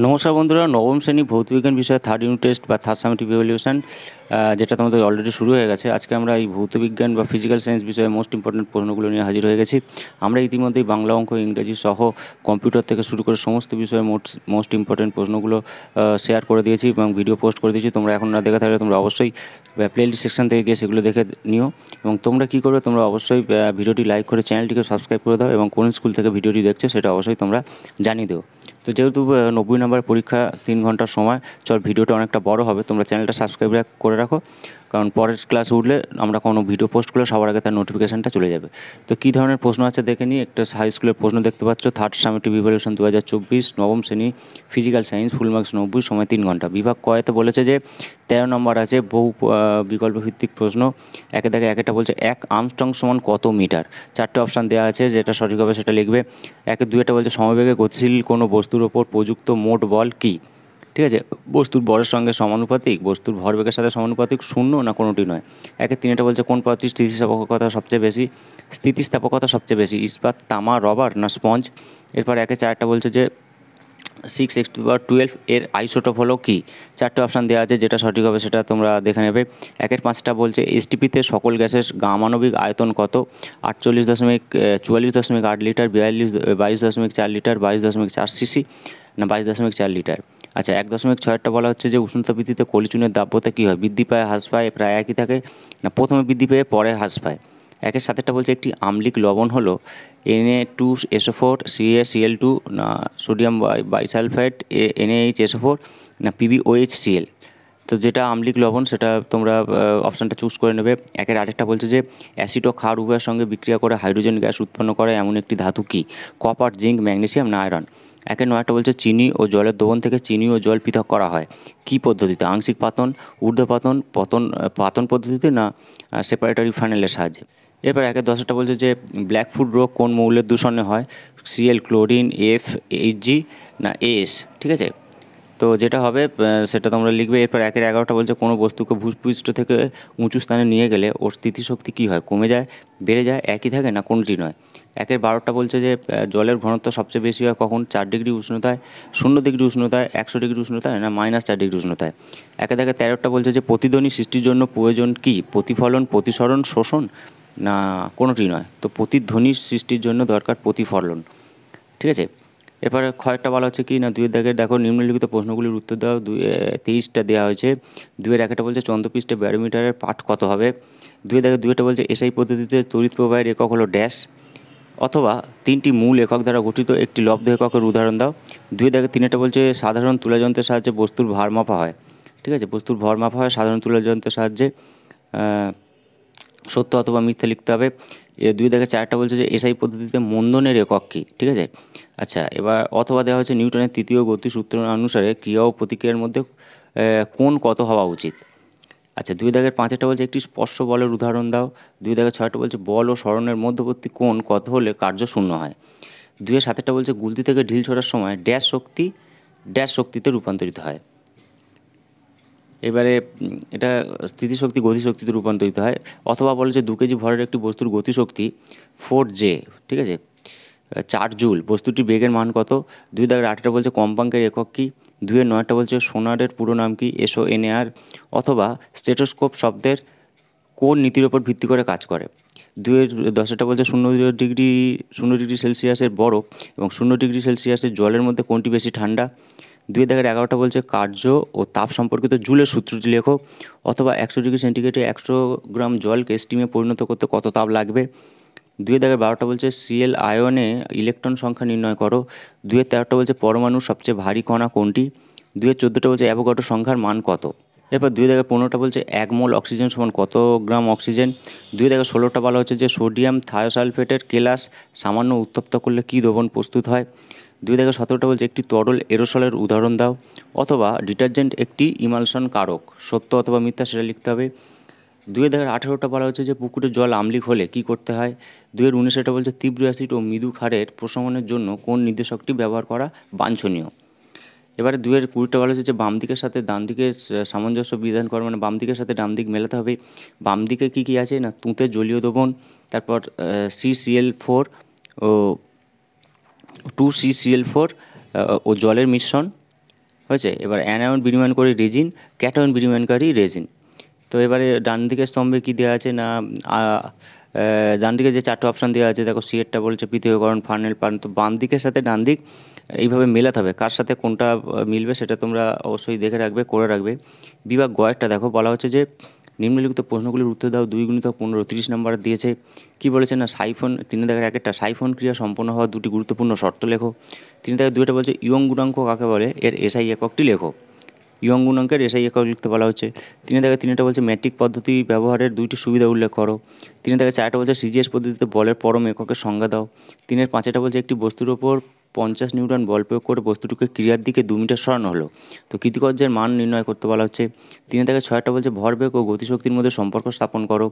নমস্কার বন্ধুরা, নবম শ্রেণী ভৌতবিজ্ঞান বিষয়ে থার্ড ইউনিট টেস্ট বা থার্ড সামেটিভ ইভ্যালুয়েশন যেটা তোমাদের অলরেডি শুরু হয়ে গেছে। আজকে আমরা এই ভৌতবিজ্ঞান বা ফিজিক্যাল সায়েন্স বিষয়ে মোস্ট ইম্পর্টেন্ট প্রশ্নগুলো নিয়ে হাজির হয়ে গেছি। আমরা ইতিমধ্যেই বাংলা, অঙ্ক, ইংরেজি সহ কম্পিউটার থেকে শুরু করে সমস্ত বিষয়ে মোস্ট ইম্পর্টেন্ট প্রশ্নগুলো শেয়ার করে দিয়েছি এবং ভিডিও পোস্ট করে দিয়েছি। তোমরা এখন না দেখে থাকলে তোমরা অবশ্যই প্লেলিস্ট সেকশন থেকে গিয়ে সেগুলো দেখে নিও। এবং তোমরা কী করবে, তোমরা অবশ্যই ভিডিওটি লাইক করে চ্যানেলটিকে সাবস্ক্রাইব করে দাও এবং কোন স্কুল থেকে ভিডিওটি দেখছো সেটা অবশ্যই তোমরা জানিয়ে দিও। তো যেহেতু 90 নম্বর পরীক্ষা, 3 ঘন্টার সময়, ভিডিওটা অনেকটা বড় হবে, তোমরা চ্যানেলটা সাবস্ক্রাইব করে রাখো, কারণ পরের ক্লাস উঠলে আমরা কোনো ভিডিও পোস্ট করলে সবার আগে তার নোটিফিকেশানটা চলে যাবে। তো কী ধরনের প্রশ্ন আছে দেখে নিই। একটা হাই স্কুলের প্রশ্ন দেখতে পাচ্ছ, থার্ড সামেটিভ ইভ্যালুয়েশন 2024, নবম শ্রেণী, ফিজিক্যাল সায়েন্স, ফুল মার্কস 90, সময় 3 ঘন্টা। বিভাগ কয়তে বলেছে যে 13 নম্বর আছে, বহু বিকল্প ভিত্তিক প্রশ্ন। একে দেখে একটা বলছে 1 আর্মস্ট্রং সমান কত মিটার। 4টে অপশান দেওয়া আছে, যেটা সঠিক হবে সেটা লিখবে। 2 বলছে সমবেগে গতিশীল কোনো বস্তুর ওপর প্রযুক্ত মোট বল কী। ঠিক আছে, বস্তুর ভরের সঙ্গে সমানুপাতিক, বস্তুর ভরবেগের সাথে সমানুপাতিক, শূন্য না কোনোটি নয়। 3 বলছে কোন পদার্থটির স্থিতিস্থাপকতা সবচেয়ে বেশি, ইস্পাত, তামা, রবার না স্পঞ্জ। এরপর 4 বলছে যে 6x12 এর আইসোটোপ হলো কি। 4টে অপশান দেওয়া আছে, যেটা সঠিক হবে সেটা তোমরা দেখে নেবে। 5 বলছে এসটিপিতে সকল গ্যাসের গামানবিক আয়তন কত, 44.8 লিটার, 22.4 লিটার, 22.4 সিসি না 22.4 লিটার। আচ্ছা, 1.6 বলা হচ্ছে যে উষ্ণতা বৃদ্ধিতে কলিচুনের দাব্যতা কী হয়, বৃদ্ধি পায়, হ্রাস পায়, প্রায় একই থাকে, না প্রথমে বৃদ্ধি পেয়ে পরে হ্রাস পায়। 7 বলছে একটি আম্লিক লবণ হলো Na2SO4 CaCl2 না সোডিয়াম বাইসালফেট NaHSO4 না PbOHCl। তো যেটা আম্লিক লবণ সেটা তোমরা অপশানটা চুজ করে নেবে। 8 বলছে যে অ্যাসিড ও ক্ষার উভয়ের সঙ্গে বিক্রিয়া করে হাইড্রোজেন গ্যাস উৎপন্ন করে এমন একটি ধাতু কী, কপার, জিঙ্ক, ম্যাগনেসিয়াম না আয়রন। 9 বলছে চিনি ও জলের দোবন থেকে চিনি ও জল পৃথক করা হয় কী পদ্ধতিতে, আংশিক পাতন, ঊর্ধ্বপাতন, পাতন পদ্ধতিতে না সেপারেটরি ফানেলের সাহায্যে। এরপর 10 বলছে যে ব্ল্যাকফুট রোগ কোন মৌলের দূষণে হয়, Cl, ক্লোরিন, FHG না AS। ঠিক আছে, তো যেটা হবে সেটা তোমরা লিখবে। এরপর 11 বলছে কোনো বস্তুকে ভূপৃষ্ঠ থেকে উঁচু স্থানে নিয়ে গেলে ওর স্থিতিশক্তি কী হয়, কমে যায়, বেড়ে যায়, একই থাকে না কোনটি নয়। 12 বলছে যে জলের ঘনত্ব সবচেয়ে বেশি হয় কখন, 4 ডিগ্রি উষ্ণতায়, 0 ডিগ্রি উষ্ণতায়, 100 ডিগ্রি উষ্ণতায় না -4 ডিগ্রি উষ্ণতায়। 13 বলছে যে প্রতিধ্বনি সৃষ্টির জন্য প্রয়োজন কী, প্রতিফলন, প্রতিসরণ, শোষণ না কোনোটি নয়। তো প্রতিধ্বনির সৃষ্টির জন্য দরকার প্রতিফলন। ঠিক আছে, এরপরে কয়েকটা বলা হচ্ছে কি না 2 দেখো নিম্নলিখিত প্রশ্নগুলির উত্তর দাও। 23টা দেওয়া হয়েছে। 1 বলছে চন্দ্রপৃষ্ঠে ব্যারোমিটারের পাঠ কত হবে। 2 বলছে এসআই পদ্ধতিতে তড়িৎ প্রবাহের একক হলো ড্যাশ, অথবা 3টি মূল একক দ্বারা গঠিত একটি লব্ধ এককের উদাহরণ দাও। 3 বলছে সাধারণ তুলাযন্ত্রের সাহায্যে বস্তুর ভার মাপা হয়। ঠিক আছে, বস্তুর ভর মাপা হয় সাধারণ তুলাযন্ত্রের সাহায্যে, সত্য অথবা মিথ্যা লিখতে হবে। 4 বলছে যে এসআই পদ্ধতিতে মন্দনের একক কী। ঠিক আছে, আচ্ছা এবার অথবা দেওয়া হচ্ছে নিউটনের তৃতীয় গতি সূত্র অনুসারে ক্রিয়া ও প্রতিক্রিয়ার মধ্যে কোণ কত হওয়া উচিত। আচ্ছা, 5 বলছে একটি স্পর্শ বলের উদাহরণ দাও। 6 বলছে বল ও সরণের মধ্যবর্তী কোণ কত হলে কার্য শূন্য হয়। 7 বলছে গুলতি থেকে ঢিল ছোড়ার সময় ড্যাশ শক্তিতে রূপান্তরিত হয়। এবারে এটা স্থিতিশক্তি গতিশক্তিতে রূপান্তরিত হয়। অথবা বলে যে 2 কেজি ভরের একটি বস্তুর গতিশক্তি 4J। ঠিক আছে, 4 জুল। বস্তুটির বেগের মান কত। 2 বলছে কম্পাঙ্কের একক কী। 9 বলছে সোনারের পুরো নাম কি, SONAR। অথবা স্টেথোস্কোপ শব্দের কোন নীতির ওপর ভিত্তি করে কাজ করে। 10 বলছে 0 ডিগ্রি সেলসিয়াসের বরফ এবং 0 ডিগ্রি সেলসিয়াসের জলের মধ্যে কোনটি বেশি ঠান্ডা। 11 বলছে কার্য ও তাপ সম্পর্কিত জুলের সূত্রটি লেখো। অথবা 100 ডিগ্রি সেন্টিগ্রেডে 100 গ্রাম জলকে স্টিমে পরিণত করতে কত তাপ লাগবে। 12 বলছে Cl আয়নে ইলেকট্রন সংখ্যা নির্ণয় করো। 13 বলছে পরমাণুর সবচেয়ে ভারী কণা কোনটি। 14 বলছে অ্যাভোগাড্রো সংখ্যার মান কত। এরপর 15 বলছে 1 মোল অক্সিজেন সমান কত গ্রাম অক্সিজেন। 16 বলা হচ্ছে যে সোডিয়াম থায়োসালফেটের কেলাস সামান্য উত্তপ্ত করলে কী দ্রবণ প্রস্তুত হয়। 17 বলছে একটি তরল এরোসলের উদাহরণ দাও। অথবা ডিটারজেন্ট একটি ইমালশন কারক, সত্য অথবা মিথ্যা সেটা লিখতে হবে। 18 বলা হচ্ছে যে পুকুরের জল আম্লিক হলে কী করতে হয়। 19 বলছে তীব্র অ্যাসিড ও মৃদু ক্ষারের প্রশমনের জন্য কোন নির্দেশকটি ব্যবহার করা বাঞ্ছনীয়। এবারে 20 বলা হচ্ছে যে বাম দিকের সাথে ডান দিকের সামঞ্জস্য বিধান করা, মানে বাম দিকের সাথে ডান দিক মেলাতে হবে। বাম দিকে কী আছে না তুঁতে জলীয় দ্রবণ, তারপর CCl4 ও 2CCl4 ও জলের মিশ্রণ। হয়েছে। এবার অ্যানায়ন বিনিময়নকারী রেজিন, ক্যাটায়ন বিনিময়নকারী রেজিন। তো এবারে ডান দিকের স্তম্ভে কী দেওয়া আছে না, ডান দিকে যে চারটে অপশান দেওয়া আছে দেখো, সিএরটা বলছে পৃথকীকরণ, ফানেল পান। তো বাম দিকের সাথে ডান দিক এইভাবে মেলাতে হবে, কার সাথে কোনটা মিলবে সেটা তোমরা অবশ্যই দেখে রাখবে, করে রাখবে। বিভাগ গয়েরটা দেখো, বলা হচ্ছে যে নিম্নলিখিত প্রশ্নগুলির উত্তর দাও। 2 × 15 30 নাম্বার দিয়েছে। কি বলেছে না, সাইফন 3-1 সাইফন ক্রিয়া সম্পন্ন হওয়ার 2টি গুরুত্বপূর্ণ শর্ত লেখো। 3-2 বলছে ইয়ং গুণাঙ্ক কাকে বলে, এর এসআই এককটি লেখো। ইয়ং গুণাঙ্কের এসআই একক লিখতে বলা হচ্ছে। 3-3 বলছে ম্যাট্রিক পদ্ধতি ব্যবহারের 2টি সুবিধা উল্লেখ করো। 3-4 বলছে সিজিএস পদ্ধতিতে বলের পরম এককের সংজ্ঞা দাও। 3-5 বলছে একটি বস্তুর ওপর 50 নিউটন বল প্রয়োগ করে বস্তুটিকে ক্রিয়ার দিকে 2 মিটার সরানো হলো। তো কৃতিকার্যের মান নির্ণয় করতে বলা হচ্ছে। 3-6 বলছে ভরবেগ ও গতিশক্তির মধ্যে সম্পর্ক স্থাপন করো।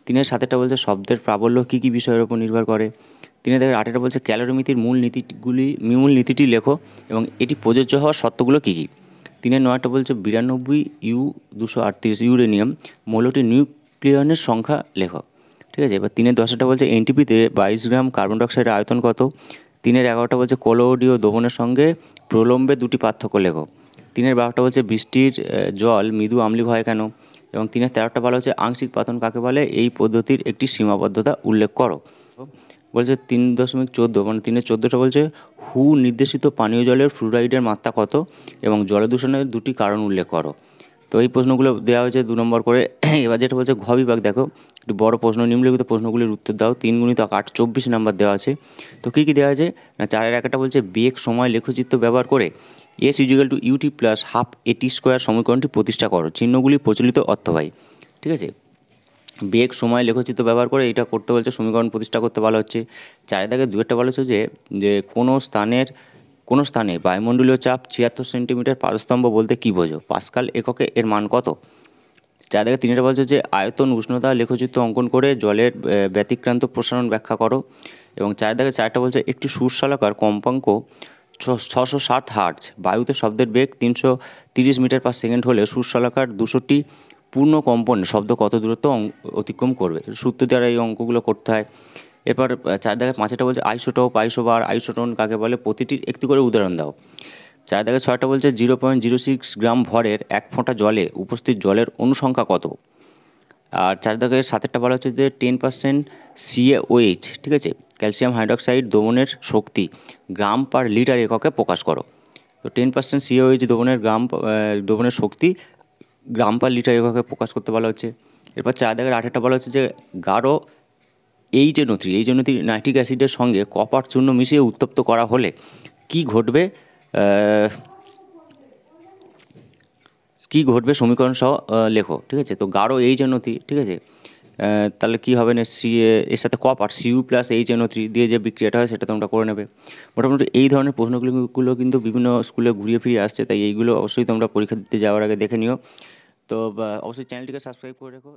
3-7 বলছে শব্দের প্রাবল্য কী কী বিষয়ের উপর নির্ভর করে। 3-8 বলছে ক্যালোরিমিতির মূল নীতিটি লেখো এবং এটি প্রযোজ্য হওয়ার শর্তগুলো কী কী। 3-9 বলছে 92U238 ইউরেনিয়াম মৌলটির নিউক্লিয়নের সংখ্যা লেখো। ঠিক আছে। এবার 3-10 বলছে এনটিপিতে 22 গ্রাম কার্বন ডাইঅক্সাইডের আয়তন কত। 3-11 বলছে কলোডীয় দ্রবণের সঙ্গে প্রলম্বে 2টি পার্থক্য লেখো। 3-12 বলছে বৃষ্টির জল মৃদু আম্লিক হয় কেন। এবং 3-13 বলা হচ্ছে আংশিক পাতন কাকে বলে, এই পদ্ধতির একটি সীমাবদ্ধতা উল্লেখ করো। বলছে 3.14 মানে 3-14 বলছে হু নির্দেশিত পানীয় জলের ফ্লুরাইডের মাত্রা কত এবং জলদূষণের 2টি কারণ উল্লেখ করো। তো এই প্রশ্নগুলো দেওয়া হয়েছে 2 নম্বর করে। এবার যেটা বলছে ঘ বিভাগ দেখো, একটু বড় প্রশ্ন, নিম্নলিখিত প্রশ্নগুলির উত্তর দাও। 3 × 8 24 নাম্বার দেওয়া আছে। তো কী কী দেওয়া আছে না, 4-1 বলছে বেগ সময় লেখচিত্র ব্যবহার করে S = UT + ½ AT² সমীকরণটি প্রতিষ্ঠা করো। চিহ্নগুলি প্রচলিত অর্থবাহী। ঠিক আছে। বেগ সময় লেখচিত্র ব্যবহার করে এটা করতে বলছে, সমীকরণ প্রতিষ্ঠা করতে বলা হচ্ছে। 4-2 বলা হচ্ছে যে কোনো স্থানে বায়ুমণ্ডলীয় চাপ 76 সেন্টিমিটার পারস্তম্ভ বলতে কী বোঝো, পাস্কাল এককে এর মান কত। 4-3 বলছে যে আয়তন উষ্ণতা লেখচিত্র অঙ্কন করে জলের ব্যতিক্রান্ত প্রসারণ ব্যাখ্যা করো। এবং 4-4 বলছে একটি সুরশলাকার কম্পাঙ্ক 660 হার্জ, বায়ুতে শব্দের বেগ 330 মিটার/সেকেন্ড হলে সুরশলাকার 200টি পূর্ণ কম্পনে শব্দ কত দূরত্ব অতিক্রম করবে। সূত্র দ্বারা এই অঙ্কগুলো করতে হয়। এরপর 4-5 বলছে আইসোটোপ, আইসোবার, আইসোটোন কাকে বলে, প্রতিটির একটি করে উদাহরণ দাও। 4-6 বলছে 0.06 গ্রাম ভরের 1 ফোঁটা জলে উপস্থিত জলের অনুসংখ্যা কত। আর 4-7 বলা হচ্ছে যে 10% CaOH, ঠিক আছে, ক্যালসিয়াম হাইড্রক্সাইড দ্রবণের শক্তি গ্রাম/লিটার এককে প্রকাশ করো। তো 10% CaOH দ্রবণের শক্তি গ্রাম/লিটার এককে প্রকাশ করতে বলা হচ্ছে। এরপর 4-8 বলা হচ্ছে যে গাঢ় HNO3 নাইট্রিক অ্যাসিডের সঙ্গে কপার চূর্ণ মিশিয়ে উত্তপ্ত করা হলে কি ঘটবে, সমীকরণ সহ লেখো। ঠিক আছে। তো গাঢ় HNO3, ঠিক আছে, তাহলে কী হবে না, এর সাথে কপার Cu + HNO3 দিয়ে যে বিক্রিয়াটা হয় সেটা তোমরা করে নেবে। মোটামুটি এই ধরনের প্রশ্নগুলো কিন্তু বিভিন্ন স্কুলে ঘুরিয়ে ফিরিয়ে আসছে, তাই এইগুলো অবশ্যই তোমরা পরীক্ষা দিতে যাওয়ার আগে দেখে নিও। তো অবশ্যই চ্যানেলটিকে সাবস্ক্রাইব করে রেখো।